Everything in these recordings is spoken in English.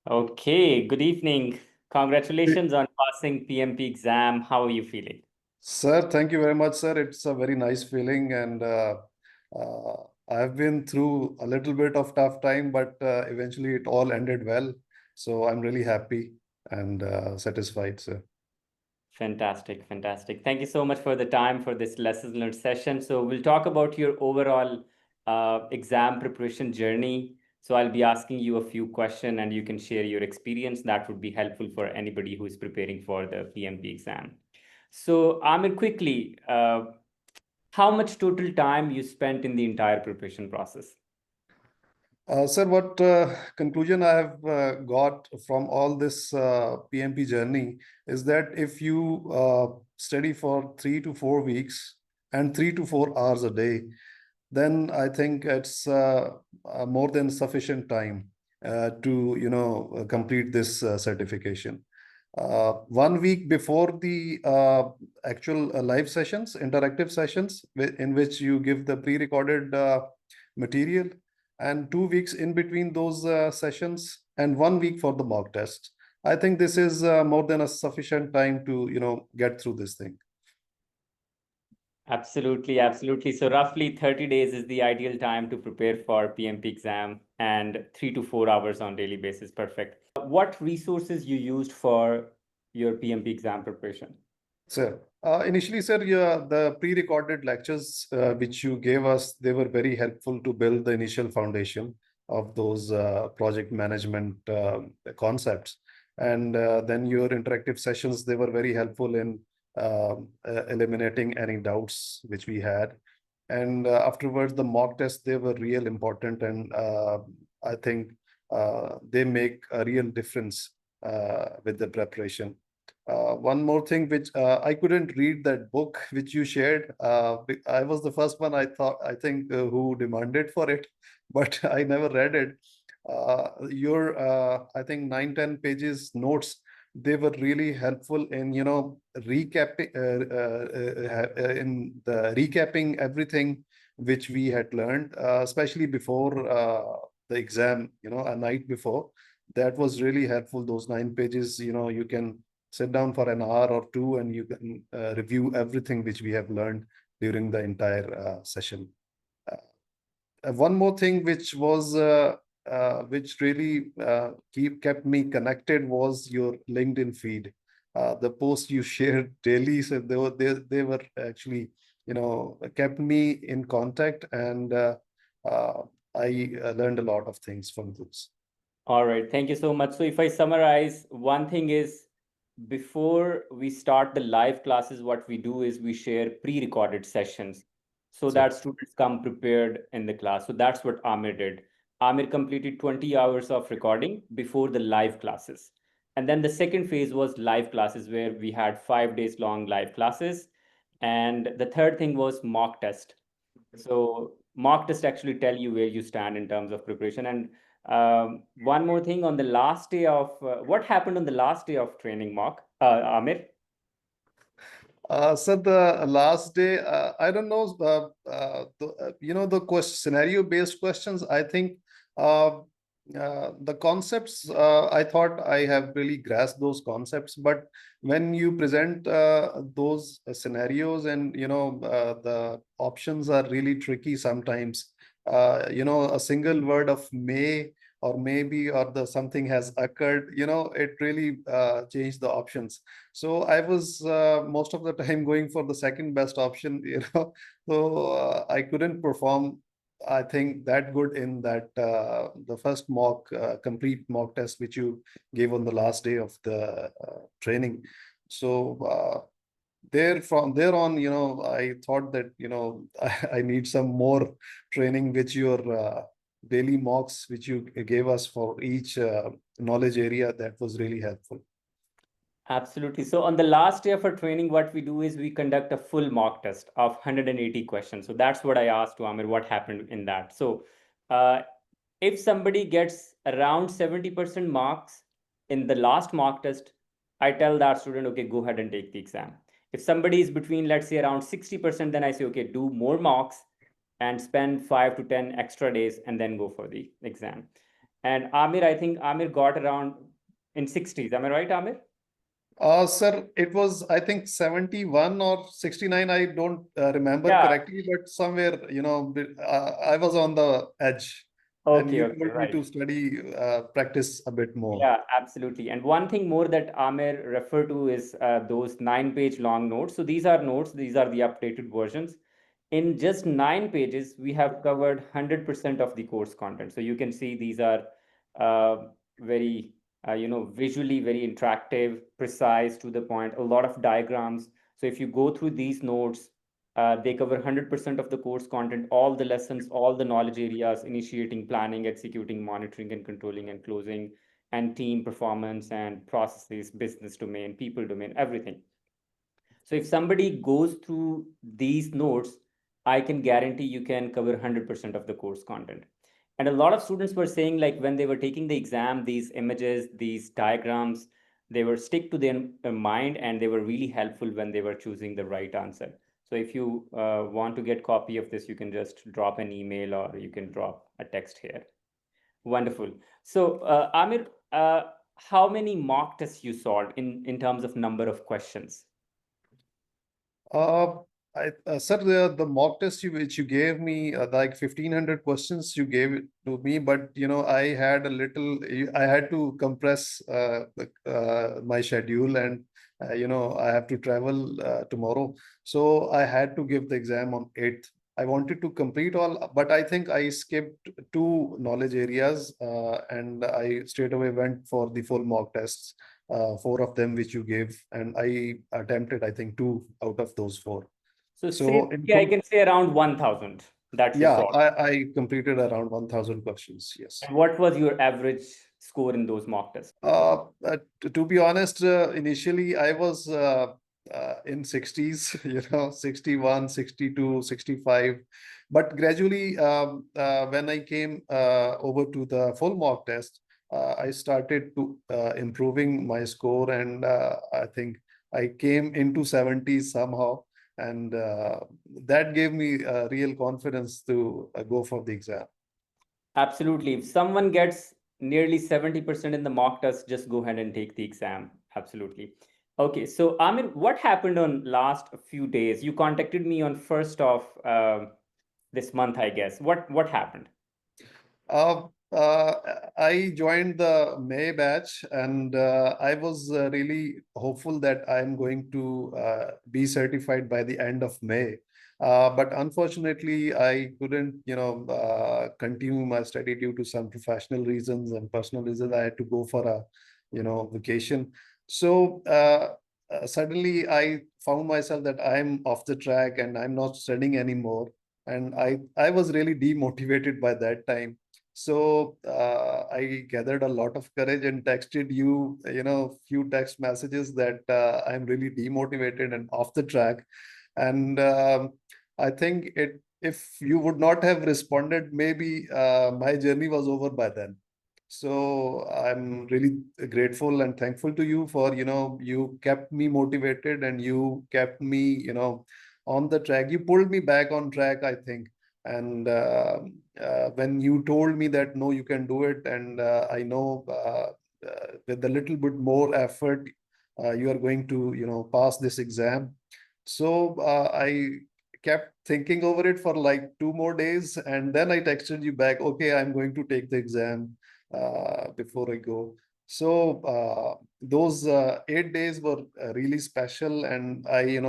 Okay, good evening. Congratulations on passing PMP exam. How are you feeling? Sir, thank you very much, sir. It's a very nice feeling, and I've been through a little bit of tough time, but eventually it all ended well. So I'm really happy and satisfied, sir. Fantastic, fantastic. Thank you so much for the time for this lessons learned session. So we'll talk about your overall exam preparation journey. So I'll be asking you a few questions and you can share your experience. That would be helpful for anybody who is preparing for the PMP exam. So Amir, quickly, how much total time you spent in the entire preparation process? Sir, what conclusion I have got from all this PMP journey is that if you study for 3 to 4 weeks and 3 to 4 hours a day, then I think it's more than sufficient time to complete this certification. 1 week before the actual live sessions, interactive sessions, in which you give the pre-recorded material, and 2 weeks in between those sessions, and 1 week for the mock test. I think this is more than a sufficient time to get through this thing. Absolutely, absolutely. So roughly 30 days is the ideal time to prepare for PMP exam and 3 to 4 hours on daily basis. Perfect. What resources you used for your PMP exam preparation? Sir, initially, sir, yeah, the pre-recorded lectures which you gave us, they were very helpful to build the initial foundation of those project management concepts. And then your interactive sessions, they were very helpful in eliminating any doubts which we had. And afterwards, the mock tests, they were real important. And I think they make a real difference with the preparation. One more thing, which I couldn't read that book which you shared. I was the first one I think who demanded for it, but I never read it. Your I think 9-10 pages notes, they were really helpful in recapping everything which we had learned, especially before the exam. A night before. That was really helpful. Those 9 pages. You can sit down for an hour or two and you can review everything which we have learned during the entire session. One more thing which really kept me connected was your LinkedIn feed. The posts you shared daily, so they were actually kept me in contact, and uh, I learned a lot of things from those. All right, thank you so much. So if I summarize, one thing is before we start the live classes, what we do is we share pre-recorded sessions so So that students come prepared in the class. So that's what Amir did. Amir completed 20 hours of recording before the live classes. And then the second phase was live classes where we had 5 days long live classes. And the third thing was mock test. So mock test actually tell you where you stand in terms of preparation. And one more thing on the last day of what happened on the last day of training, mock Amir? So the last day, I don't know, the question, scenario-based questions. I think the concepts, I thought I have really grasped those concepts. But when you present those scenarios, and the options are really tricky sometimes. A single word of may or maybe, or the something has occurred. It really changed the options. So I was most of the time going for the second best option. So I couldn't perform, I think, that good in that the first complete mock test which you gave on the last day of the training. So from there on, I thought that I need some more training, which your daily mocks which you gave us for each knowledge area, that was really helpful. Absolutely. So on the last day of our training, what we do is we conduct a full mock test of 180 questions. So that's what I asked to Amir, what happened in that. So uh, if somebody gets around 70% marks in the last mock test, I tell that student, okay, go ahead and take the exam. If somebody is between, let's say, around 60%, then I say, okay, do more mocks and spend 5 to 10 extra days and then go for the exam. And Amir, I think Amir got around in 60s. Am I right, Amir? Sir, it was, I think, 71 or 69. I don't remember Yeah. correctly, but somewhere, I was on the edge. And Okay, you okay, told me right. to study, practice a bit more. Yeah, absolutely. And one thing more that Amir referred to is those 9 page long notes. So these are notes, these are the updated versions. In just 9 pages, we have covered 100% of the course content. So you can see these are very, visually very interactive, precise, to the point, a lot of diagrams. So if you go through these notes, they cover 100% of the course content, all the lessons, all the knowledge areas: initiating, planning, executing, monitoring, and controlling, and closing, and team performance and processes, business domain, people domain, everything. So if somebody goes through these notes, I can guarantee you can cover 100% of the course content. And a lot of students were saying, like, when they were taking the exam, these images, these diagrams, they were stick to their mind, and they were really helpful when they were choosing the right answer. So if you want to get copy of this, you can just drop an email or you can drop a text here. Wonderful. So, Amir, how many mock tests you solved in terms of number of questions? Uh, sir, the mock test which you gave me, like 1,500 questions you gave it to me, but I had a little, I had to compress my schedule, and I have to travel tomorrow. So I had to give the exam on 8th. I wanted to complete all, but I think I skipped two knowledge areas, and I straight away went for the full mock tests, four of them which you gave, and I attempted, I think, two out of those four. So, So in safely, I can say around 1,000 that you yeah, solved. I completed around 1,000 questions. Yes. And what was your average score in those mock tests? To be honest, initially I was in 60s, 61, 62, 65. But gradually, when I came over to the full mock test, I started to improving my score, and I think I came into 70s somehow, and that gave me real confidence to go for the exam. Absolutely. If someone gets nearly 70% in the mock test, just go ahead and take the exam. Absolutely. Okay, so Amir, what happened on last few days? You contacted me on first of this month, I guess. What happened? Uh, I joined the May batch, and I was really hopeful that I'm going to be certified by the end of May. But unfortunately, I couldn't, continue my study due to some professional reasons and personal reasons. I had to go for a, vacation. So suddenly, I found myself that I'm off the track and I'm not studying anymore. And I was really demotivated by that time. So I gathered a lot of courage and texted you, few text messages that I'm really demotivated and off the track. And I think if you would not have responded, maybe my journey was over by then. So I'm really grateful and thankful to you for, you kept me motivated and you kept me, on the track. You pulled me back on track, I think. And when you told me that no, you can do it, and I know with a little bit more effort, you are going to, pass this exam. So I kept thinking over it for like 2 more days, and then I texted you back, okay, I'm going to take the exam before I go. So those 8 days were really special, and I,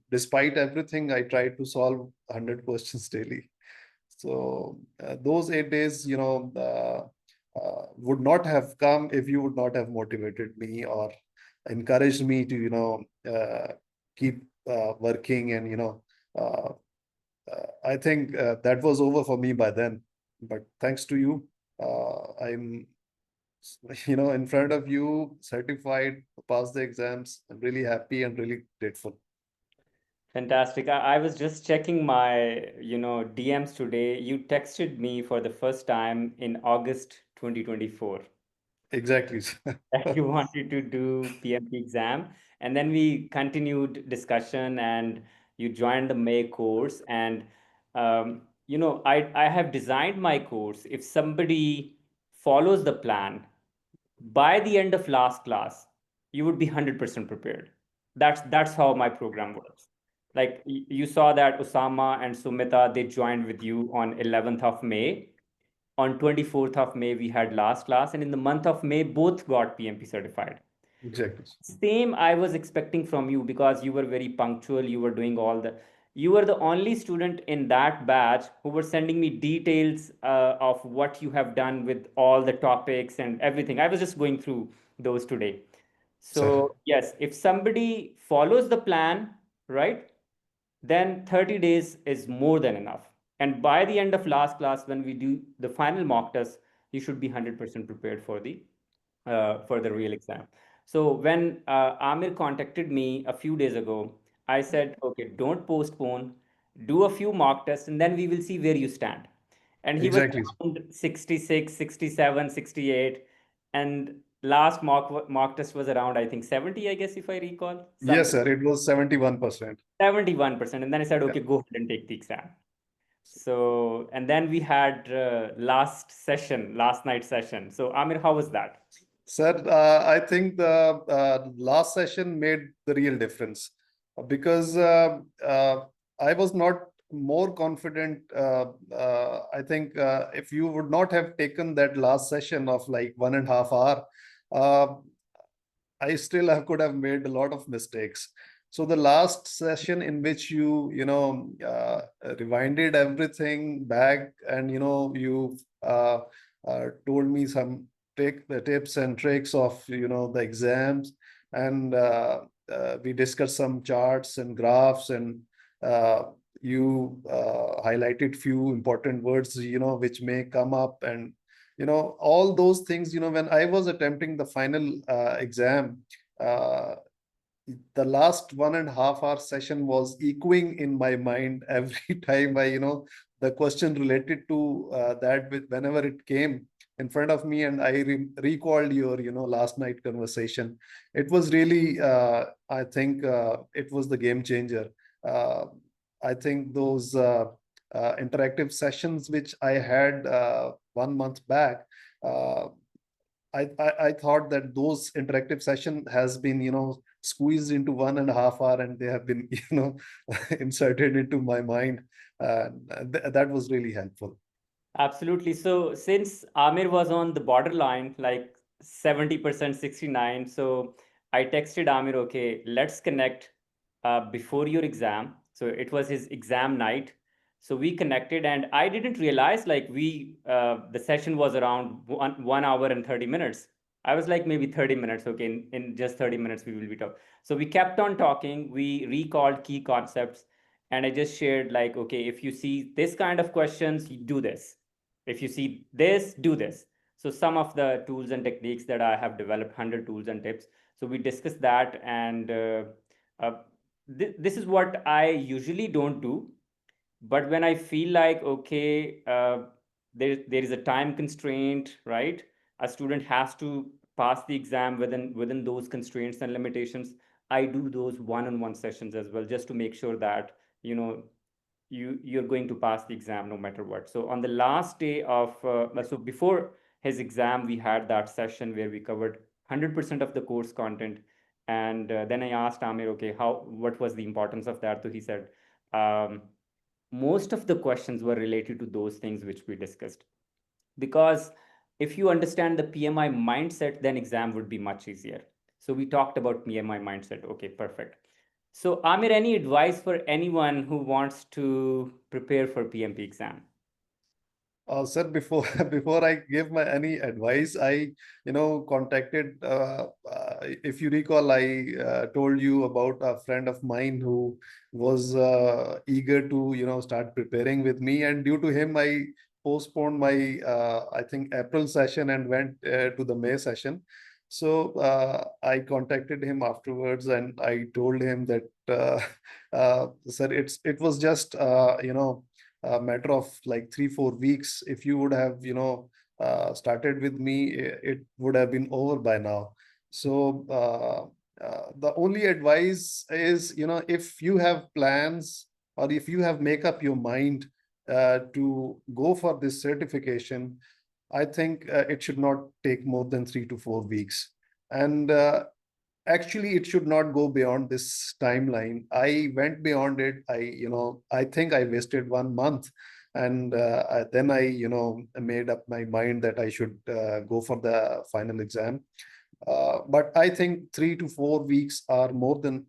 despite everything, I tried to solve 100 questions daily. So those 8 days, would not have come if you would not have motivated me or encouraged me to, keep working. And uh, I think that was over for me by then. But thanks to you, I'm, in front of you, certified, passed the exams. I'm really happy and really grateful. Fantastic. I was just checking my, DMs today. You texted me for the first time in August 2024. Exactly. That you wanted to do PMP exam, and then we continued discussion, and you joined the May course. And I have designed my course. If somebody follows the plan, by the end of last class, you would be 100% prepared. That's how my program works. Like you saw that Osama and Sumita, they joined with you on 11th of May. On 24th of May, we had last class, and in the month of May, both got PMP certified. Exactly. Same I was expecting from you because you were very punctual. You were doing all the. You were the only student in that batch who were sending me details of what you have done with all the topics and everything. I was just going through those today. Sir. So, yes, if somebody follows the plan, right, then 30 days is more than enough. And by the end of last class, when we do the final mock test, you should be 100% prepared for the real exam. So when Amir contacted me a few days ago, I said, okay, don't postpone, do a few mock tests, and then we will see where you stand. And he was Exactly. around 66, 67, 68. And last mock test was around, I think, 70, I guess, if I recall, Yes, something sir. It was 71%. 71%. And then I said, Yeah. okay, go ahead and take the exam. So, and then we had last night session. So, Amir, how was that? Sir, I think the last session made the real difference because I was not more confident. I think if you would not have taken that last session of like 1.5 hour, uh, I still could have made a lot of mistakes. So the last session in which rewinded everything back and you told me some the tips and tricks of the exams, and we discussed some charts and graphs, and uh, you highlighted few important words which may come up, and all those things, when I was attempting the final exam, uh, the last 1.5 hour session was echoing in my mind every time the question related to that, with whenever it came in front of me, and I recalled your last night conversation. It was really, I think it was the game changer. uh, I think those interactive sessions which I had 1 month back, uh, I thought that those interactive session has been squeezed into 1.5 hour, and they have been inserted into my mind. That was really helpful. Absolutely. So since Amir was on the borderline, like 70%, 69, so I texted Amir, okay, let's connect before your exam. So it was his exam night. So we connected, and I didn't realize like the session was around 1 hour and 30 minutes. I was like maybe 30 minutes. Okay, in just 30 minutes we will be talking. So we kept on talking. We recalled key concepts, and I just shared like, okay, if you see this kind of questions, you do this. If you see this, do this. So some of the tools and techniques that I have developed, 100 tools and tips. So we discussed that, and uh, this is what I usually don't do. But when I feel like, okay, there is a time constraint, right? A student has to pass the exam within those constraints and limitations. I do those one-on-one sessions as well, just to make sure that you know you're going to pass the exam no matter what. So on the last day of so before his exam, we had that session where we covered 100% of the course content. And then I asked Amir, okay, how what was the importance of that? So he said, um, most of the questions were related to those things which we discussed, because if you understand the PMI mindset, then exam would be much easier. So we talked about PMI mindset. Okay, perfect. So Amir, any advice for anyone who wants to prepare for PMP exam? Sir, before before I give my any advice, I contacted. If you recall, I told you about a friend of mine who was eager to start preparing with me, and due to him, I postponed my I think April session and went to the May session. So I contacted him afterwards, and I told him that sir, it was just a matter of like 3 4 weeks. If you would have started with me, it would have been over by now. So the only advice is, if you have plans, or if you have make up your mind to go for this certification, I think it should not take more than 3 to 4 weeks. And actually, it should not go beyond this timeline. I went beyond it. I think I wasted 1 month. And then I made up my mind that I should go for the final exam. But I think 3 to 4 weeks are more than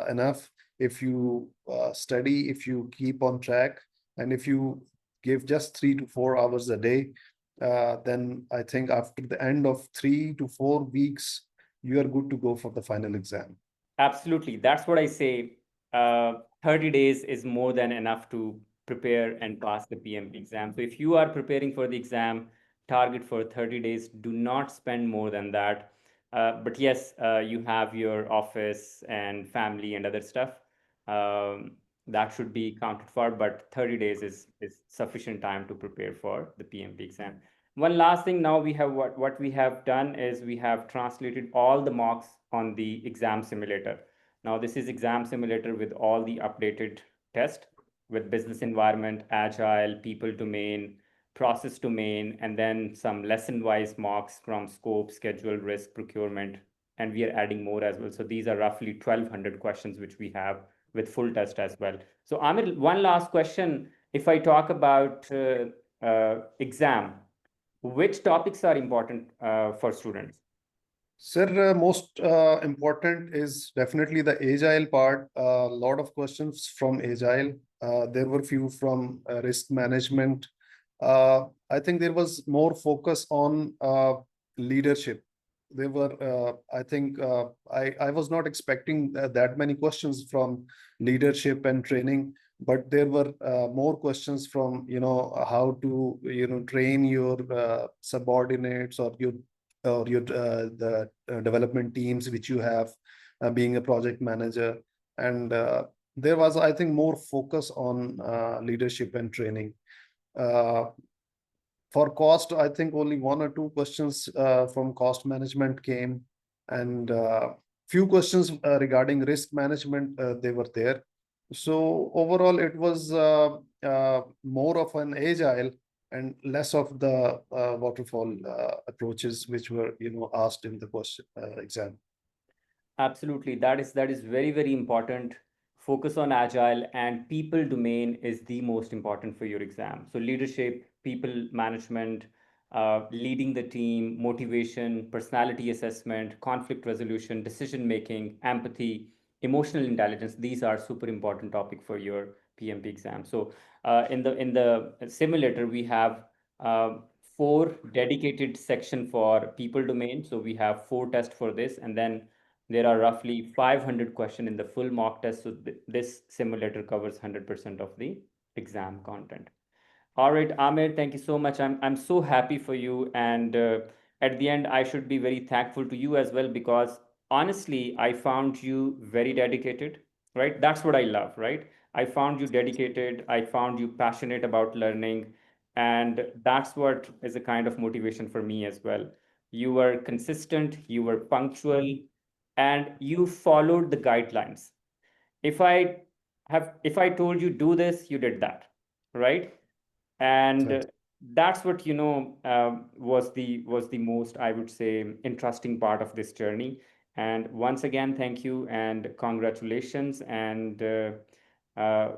enough if you study, if you keep on track, and if you give just 3 to 4 hours a day. Then I think after the end of 3 to 4 weeks, you are good to go for the final exam. Absolutely. That's what I say. 30 days is more than enough to prepare and pass the PMP exam. So if you are preparing for the exam, target for 30 days. Do not spend more than that. But yes, you have your office and family and other stuff. Um, that should be counted for, but 30 days is sufficient time to prepare for the PMP exam. One last thing, now we have what we have done is we have translated all the mocks on the exam simulator. Now this is exam simulator with all the updated test with business environment, agile, people domain, process domain, and then some lesson wise mocks from scope, schedule, risk, procurement, and we are adding more as well. So these are roughly 1200 questions which we have with full test as well. So Amir, one last question. If I talk about exam, which topics are important for students? Sir, most important is definitely the agile part. A lot of questions from agile. There were few from risk management. I think there was more focus on leadership. There were, I think, I was not expecting that many questions from leadership and training, but there were more questions from, how to, train your subordinates or your the development teams which you have, being a project manager. And there was, I think, more focus on leadership and training. uh, for cost, I think only 1 or 2 questions from cost management came, and few questions regarding risk management, they were there. So overall, it was more of an agile and less of the waterfall approaches which were, asked in the question exam. Absolutely. That is very, very important. Focus on agile and people domain is the most important for your exam. So leadership, people management, leading the team, motivation, personality assessment, conflict resolution, decision making, empathy, emotional intelligence. These are super important topic for your PMP exam. So in the simulator we have uh, four dedicated section for people domain. So we have four tests for this, and then there are roughly 500 questions in the full mock test. So this simulator covers 100% of the exam content. All right, Amir, thank you so much. I'm so happy for you. And at the end, I should be very thankful to you as well, because honestly, I found you very dedicated, right? That's what I love, right? I found you dedicated. I found you passionate about learning. And that's what is a kind of motivation for me as well. You were consistent, you were punctual, and you followed the guidelines. If I told you do this, you did that, right? And Right. that's what was the most, I would say, interesting part of this journey. And once again, thank you and congratulations. And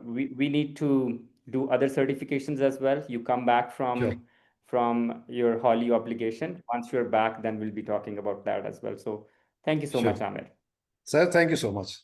we need to do other certifications as well. You come back Sure. from your Holly obligation. Once you're back, then we'll be talking about that as well. So thank you so much, Sure. Amir. Sir, thank you so much.